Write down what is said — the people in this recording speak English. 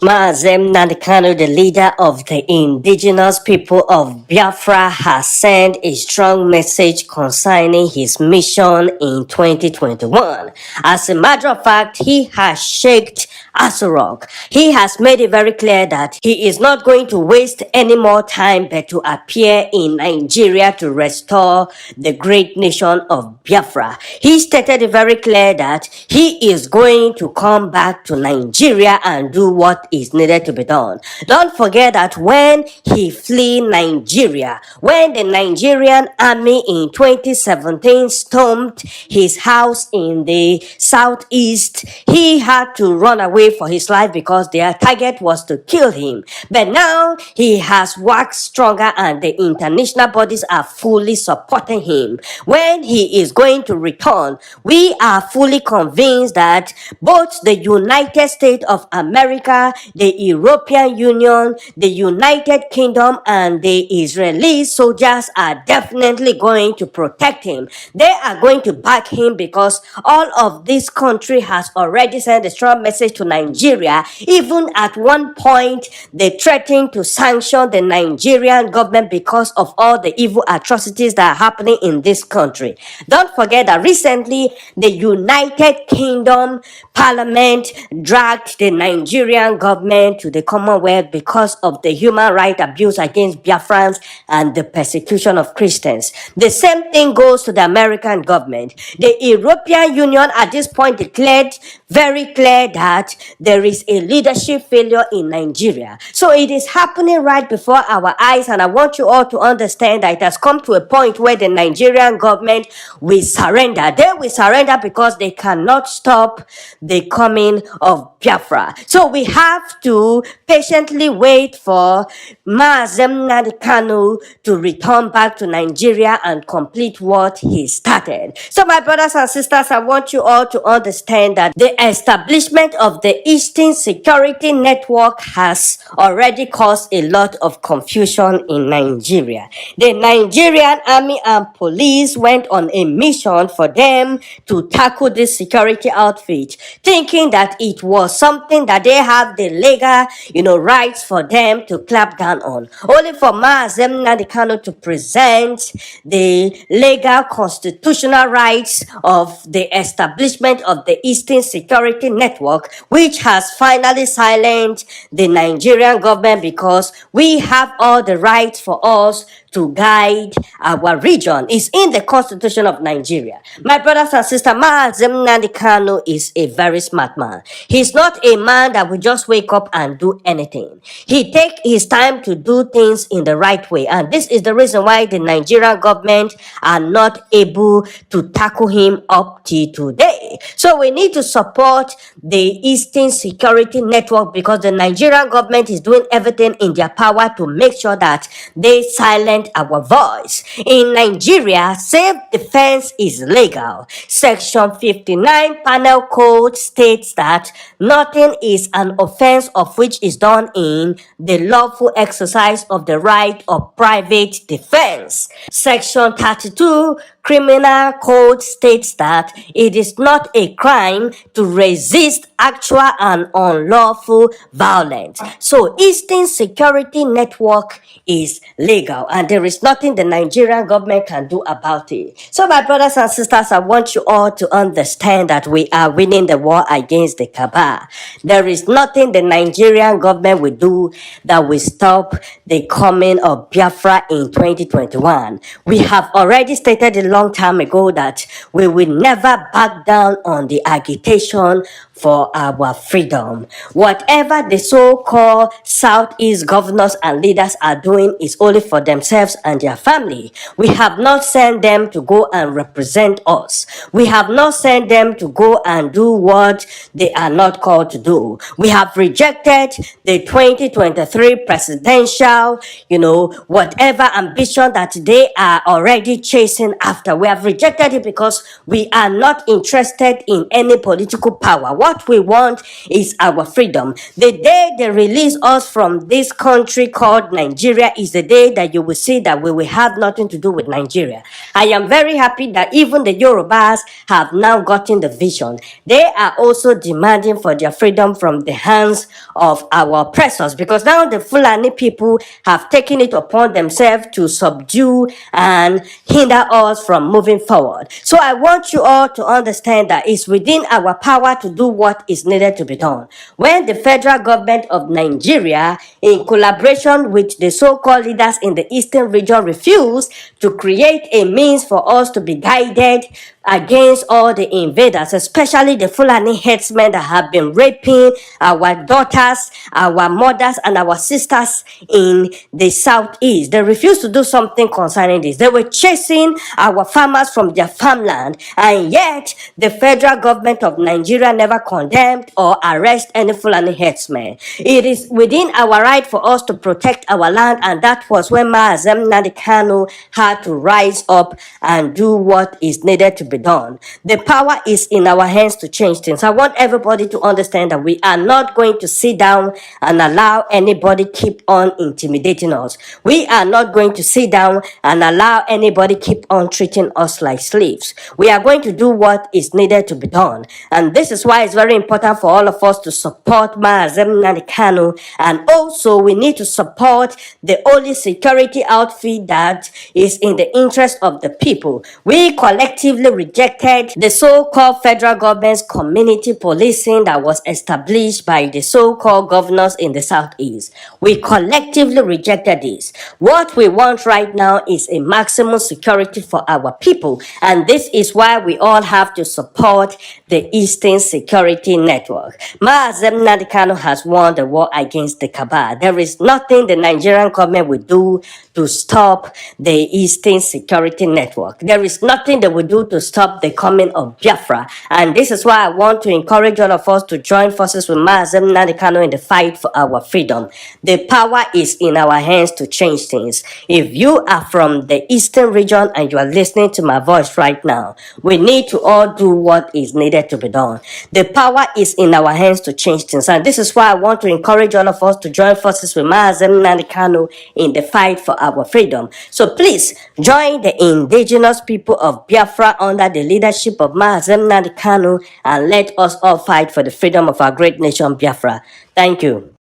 Mazi Nnamdi Kanu, the leader of the indigenous people of Biafra, has sent a strong message concerning his mission in 2021. As a matter of fact, he has shaked ACCOMPANY. He has made it very clear that he is not going to waste any more time but to appear in Nigeria to restore the great nation of Biafra. He stated it very clear that he is going to come back to Nigeria and do what is needed to be done. Don't forget that when he fled Nigeria, when the Nigerian army in 2017 stormed his house in the southeast, he had to run away for his life because their target was to kill him. But now he has waxed stronger and the international bodies are fully supporting him. When he is going to return, we are fully convinced that both the United States of America, the European Union, the United Kingdom, and the Israeli soldiers are definitely going to protect him. They are going to back him because all of this country has already sent a strong message to Nigeria. Even at one point, they threatened to sanction the Nigerian government because of all the evil atrocities that are happening in this country. Don't forget that recently, the United Kingdom Parliament dragged the Nigerian government to the Commonwealth because of the human rights abuse against Biafrans and the persecution of Christians. The same thing goes to the American government. The European Union at this point declared very clear that there is a leadership failure in Nigeria. So it is happening right before our eyes, and I want you all to understand that it has come to a point where the Nigerian government will surrender. They will surrender because they cannot stop the coming of Biafra. So we have to patiently wait for Mazi Nnamdi Kanu to return back to Nigeria and complete what he started. So my brothers and sisters, I want you all to understand that the establishment of the Eastern Security Network has already caused a lot of confusion in Nigeria. The Nigerian army and police went on a mission for them to tackle this security outfit, thinking that it was something that they have the legal, rights for them to clap down on. Only for Mazi Nnamdi Kanu to present the legal constitutional rights of the establishment of the Eastern Security Network, which has finally silenced the Nigerian government because we have all the rights for us to guide our region. It's in the constitution of Nigeria. My brothers and sisters, Mazi Nnamdi Kanu is a very smart man. He's not a man that will just wake up and do anything. He takes his time to do things in the right way. And this is the reason why the Nigerian government are not able to tackle him up till today. So we need to support the Eastern Security Network because the Nigerian government is doing everything in their power to make sure that they silence our voice. In Nigeria, self-defense is legal. Section 59 Penal Code states that nothing is an offense of which is done in the lawful exercise of the right of private defense. Section 32 Criminal Code states that it is not a crime to resist actual and unlawful violence. So Eastern Security Network is legal and there is nothing the Nigerian government can do about it. So my brothers and sisters, I want you all to understand that we are winning the war against the cabal. There is nothing the Nigerian government will do that will stop the coming of Biafra in 2021. We have already stated a long time ago that we will never back down on the agitation for our freedom. Whatever the so-called Southeast governors and leaders are doing is only for themselves and their family. We have not sent them to go and represent us. We have not sent them to go and do what they are not called to do. We have rejected the 2023 presidential, whatever ambition that they are already chasing after. We have rejected it because we are not interested in any political power. What we want is our freedom. The day they release us from this country called Nigeria is the day that you will see that we will have nothing to do with Nigeria. I am very happy that even the Yorubas have now gotten the vision. They are also demanding for their freedom from the hands of our oppressors, because now the Fulani people have taken it upon themselves to subdue and hinder us from moving forward. So I want you all to understand that it's within our power to do what is needed to be done. When the federal government of Nigeria, in collaboration with the so-called leaders in the eastern region, refused to create a means for us to be guided against all the invaders, especially the Fulani headsmen that have been raping our daughters, our mothers, and our sisters in the southeast. They refused to do something concerning this. They were chasing our farmers from their farmland, and yet the federal government of Nigeria never condemned or arrested any Fulani headsmen. It is within our right for us to protect our land, and that was when Mazi Nnamdi Kanu had to rise up and do what is needed to be done. The power is in our hands to change things. I want everybody to understand that we are not going to sit down and allow anybody keep on intimidating us. We are not going to sit down and allow anybody keep on treating us like slaves. We are going to do what is needed to be done. And this is why it's very important for all of us to support Mazi Nnamdi Kanu, and also we need to support the only security outfit that is in the interest of the people. We collectively rejected the so-called federal government's community policing that was established by the so-called governors in the southeast. We collectively rejected this. What we want right now is a maximum security for our people, and this is why we all have to support the Eastern Security Network. Mazi Nnamdi Kanu has won the war against the cabal. There is nothing the Nigerian government will do to stop the Eastern Security Network. There is nothing they will do to stop the coming of Biafra. And this is why I want to encourage all of us to join forces with Mazi Nnamdi Kanu in the fight for our freedom. The power is in our hands to change things. If you are from the Eastern region and you are listening to my voice right now, we need to all do what is needed to be done. The power is in our hands to change things. And this is why I want to encourage all of us to join forces with Mazi Nnamdi Kanu in the fight for our freedom. So please join the indigenous people of Biafra under the leadership of Mazi Nnamdi Kanu, and let us all fight for the freedom of our great nation, Biafra. Thank you.